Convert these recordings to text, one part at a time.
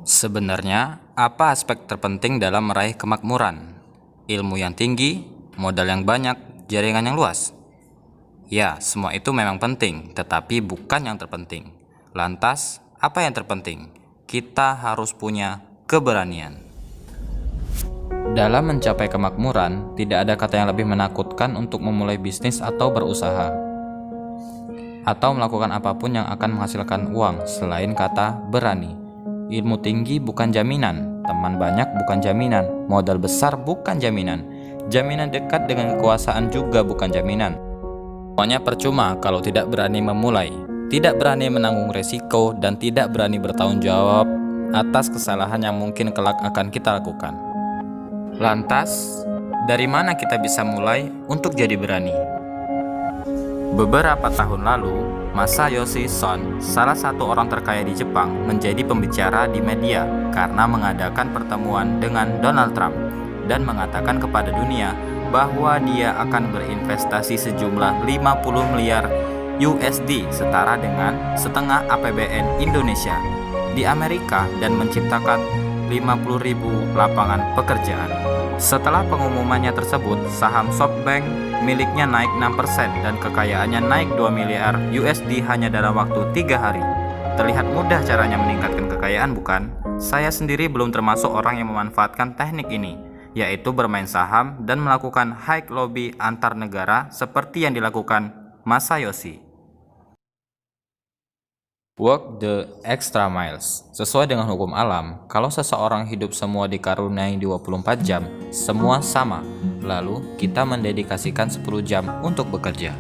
Sebenarnya, apa aspek terpenting dalam meraih kemakmuran? Ilmu yang tinggi, modal yang banyak, jaringan yang luas? Ya, semua itu memang penting, tetapi bukan yang terpenting. Lantas, apa yang terpenting? Kita harus punya keberanian. Dalam mencapai kemakmuran, tidak ada kata yang lebih menakutkan untuk memulai bisnis atau berusaha, atau melakukan apapun yang akan menghasilkan uang selain kata berani. Ilmu tinggi bukan jaminan, teman banyak bukan jaminan, modal besar bukan jaminan, jaminan dekat dengan kekuasaan juga bukan jaminan. Semuanya percuma kalau tidak berani memulai, tidak berani menanggung resiko, dan tidak berani bertanggung jawab atas kesalahan yang mungkin kelak akan kita lakukan. Lantas, dari mana kita bisa mulai untuk jadi berani? Beberapa tahun lalu, Masayoshi Son, salah satu orang terkaya di Jepang, menjadi pembicara di media karena mengadakan pertemuan dengan Donald Trump dan mengatakan kepada dunia bahwa dia akan berinvestasi sejumlah 50 miliar USD setara dengan setengah APBN Indonesia di Amerika dan menciptakan 50.000 lapangan pekerjaan. Setelah pengumumannya tersebut, saham SoftBank miliknya naik 6% dan kekayaannya naik 2 miliar USD hanya dalam waktu 3 hari. Terlihat mudah caranya meningkatkan kekayaan, bukan? Saya sendiri belum termasuk orang yang memanfaatkan teknik ini, yaitu bermain saham dan melakukan high lobby antar negara seperti yang dilakukan Masayoshi. Work the extra miles. Sesuai dengan hukum alam, kalau seseorang hidup semua dikaruniai 24 jam, semua sama. Lalu, kita mendedikasikan 10 jam untuk bekerja.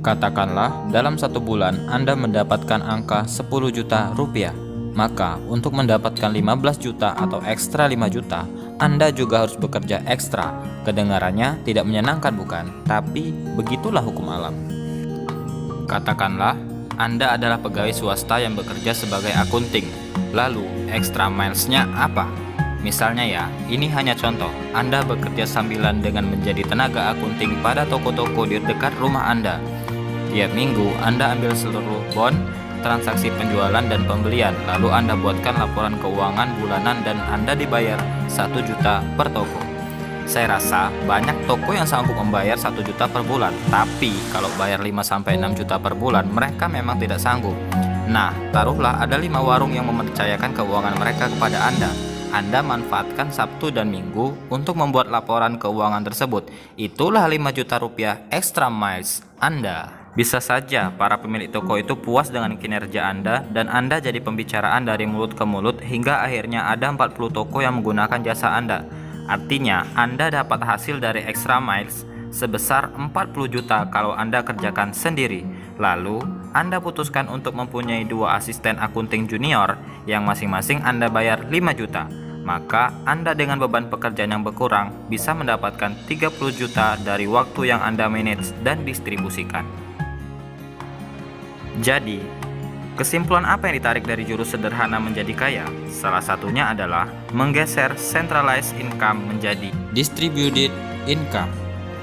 Katakanlah, dalam 1 bulan Anda mendapatkan angka 10 juta rupiah. Maka, untuk mendapatkan 15 juta atau ekstra 5 juta, Anda juga harus bekerja ekstra. Kedengarannya tidak menyenangkan, bukan? Tapi, begitulah hukum alam. Katakanlah, Anda adalah pegawai swasta yang bekerja sebagai akunting. Lalu, extra miles-nya apa? Misalnya ya, ini hanya contoh. Anda bekerja sambilan dengan menjadi tenaga akunting pada toko-toko di dekat rumah Anda. Tiap minggu, Anda ambil seluruh bon, transaksi penjualan dan pembelian. Lalu Anda buatkan laporan keuangan bulanan dan Anda dibayar 1 juta per toko. Saya rasa banyak toko yang sanggup membayar 1 juta per bulan, tapi kalau bayar 5-6 juta per bulan, mereka memang tidak sanggup. Nah, taruhlah ada 5 warung yang mempercayakan keuangan mereka kepada Anda. Anda manfaatkan Sabtu dan Minggu untuk membuat laporan keuangan tersebut. Itulah 5 juta rupiah extra miles Anda. Bisa saja para pemilik toko itu puas dengan kinerja Anda dan Anda jadi pembicaraan dari mulut ke mulut hingga akhirnya ada 40 toko yang menggunakan jasa Anda. Artinya, Anda dapat hasil dari extra miles sebesar 40 juta kalau Anda kerjakan sendiri. Lalu, Anda putuskan untuk mempunyai 2 asisten akunting junior yang masing-masing Anda bayar 5 juta. Maka, Anda dengan beban pekerjaan yang berkurang bisa mendapatkan 30 juta dari waktu yang Anda manage dan distribusikan. Jadi, kesimpulan apa yang ditarik dari jurus sederhana menjadi kaya? Salah satunya adalah menggeser centralized income menjadi distributed income.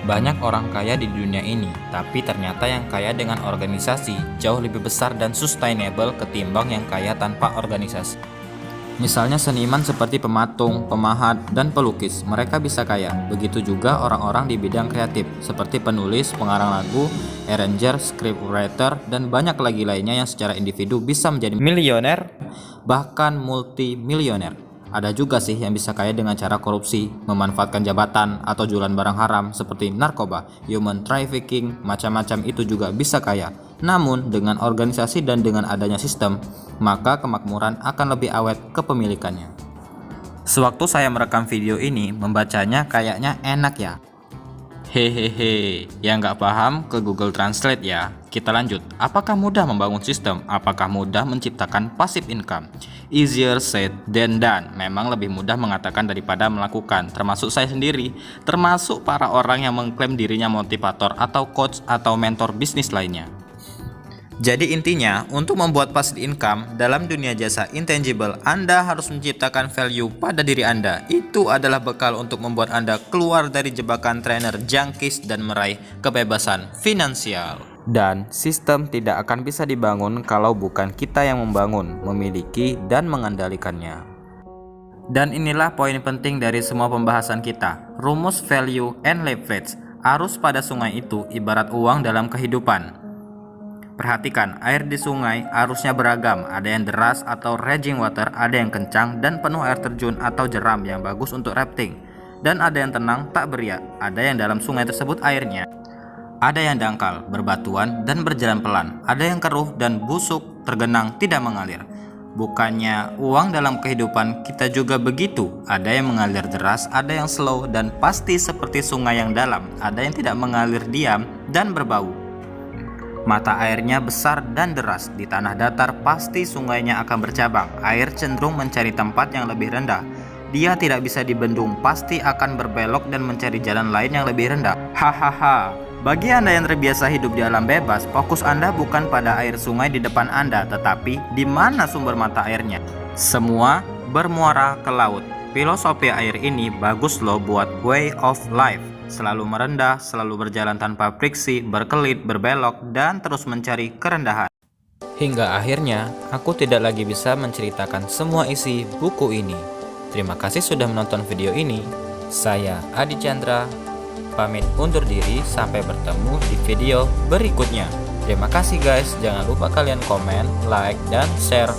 Banyak orang kaya di dunia ini, tapi ternyata yang kaya dengan organisasi jauh lebih besar dan sustainable ketimbang yang kaya tanpa organisasi. Misalnya seniman seperti pematung, pemahat, dan pelukis, mereka bisa kaya. Begitu juga orang-orang di bidang kreatif, seperti penulis, pengarang lagu, arranger, scriptwriter, dan banyak lagi lainnya yang secara individu bisa menjadi milioner, bahkan multimilioner. Ada juga sih yang bisa kaya dengan cara korupsi, memanfaatkan jabatan, atau jualan barang haram seperti narkoba, human trafficking, macam-macam itu juga bisa kaya. Namun, dengan organisasi dan dengan adanya sistem, maka kemakmuran akan lebih awet kepemilikannya. Sewaktu saya merekam video ini, membacanya kayaknya enak ya. Hehehe, yang nggak paham ke Google Translate ya. Kita lanjut. Apakah mudah membangun sistem? Apakah mudah menciptakan passive income? Easier said than done. Memang lebih mudah mengatakan daripada melakukan. Termasuk saya sendiri. Termasuk para orang yang mengklaim dirinya motivator atau coach atau mentor bisnis lainnya. Jadi intinya, untuk membuat passive income dalam dunia jasa intangible, Anda harus menciptakan value pada diri Anda. Itu adalah bekal untuk membuat Anda keluar dari jebakan trainer jangkis dan meraih kebebasan finansial. Dan sistem tidak akan bisa dibangun kalau bukan kita yang membangun, memiliki, dan mengendalikannya. Dan inilah poin penting dari semua pembahasan kita, rumus value and leverage. Arus pada sungai itu ibarat uang dalam kehidupan. Perhatikan, air di sungai arusnya beragam, ada yang deras atau raging water, ada yang kencang dan penuh air terjun atau jeram yang bagus untuk rafting, dan ada yang tenang tak beriak, ada yang dalam sungai tersebut airnya ada yang dangkal, berbatuan, dan berjalan pelan. Ada yang keruh dan busuk, tergenang, tidak mengalir. Bukannya uang dalam kehidupan kita juga begitu. Ada yang mengalir deras, ada yang slow, dan pasti seperti sungai yang dalam. Ada yang tidak mengalir diam dan berbau. Mata airnya besar dan deras. Di tanah datar pasti sungainya akan bercabang. Air cenderung mencari tempat yang lebih rendah. Dia tidak bisa dibendung, pasti akan berbelok dan mencari jalan lain yang lebih rendah. Hahaha. Bagi Anda yang terbiasa hidup di alam bebas, fokus Anda bukan pada air sungai di depan Anda, tetapi di mana sumber mata airnya. Semua bermuara ke laut. Filosofi air ini bagus loh buat way of life. Selalu merendah, selalu berjalan tanpa friksi, berkelit, berbelok, dan terus mencari kerendahan. Hingga akhirnya, aku tidak lagi bisa menceritakan semua isi buku ini. Terima kasih sudah menonton video ini. Saya Adi Chandra, pamit undur diri, sampai bertemu di video berikutnya. Terima kasih guys, jangan lupa kalian komen, like, dan share.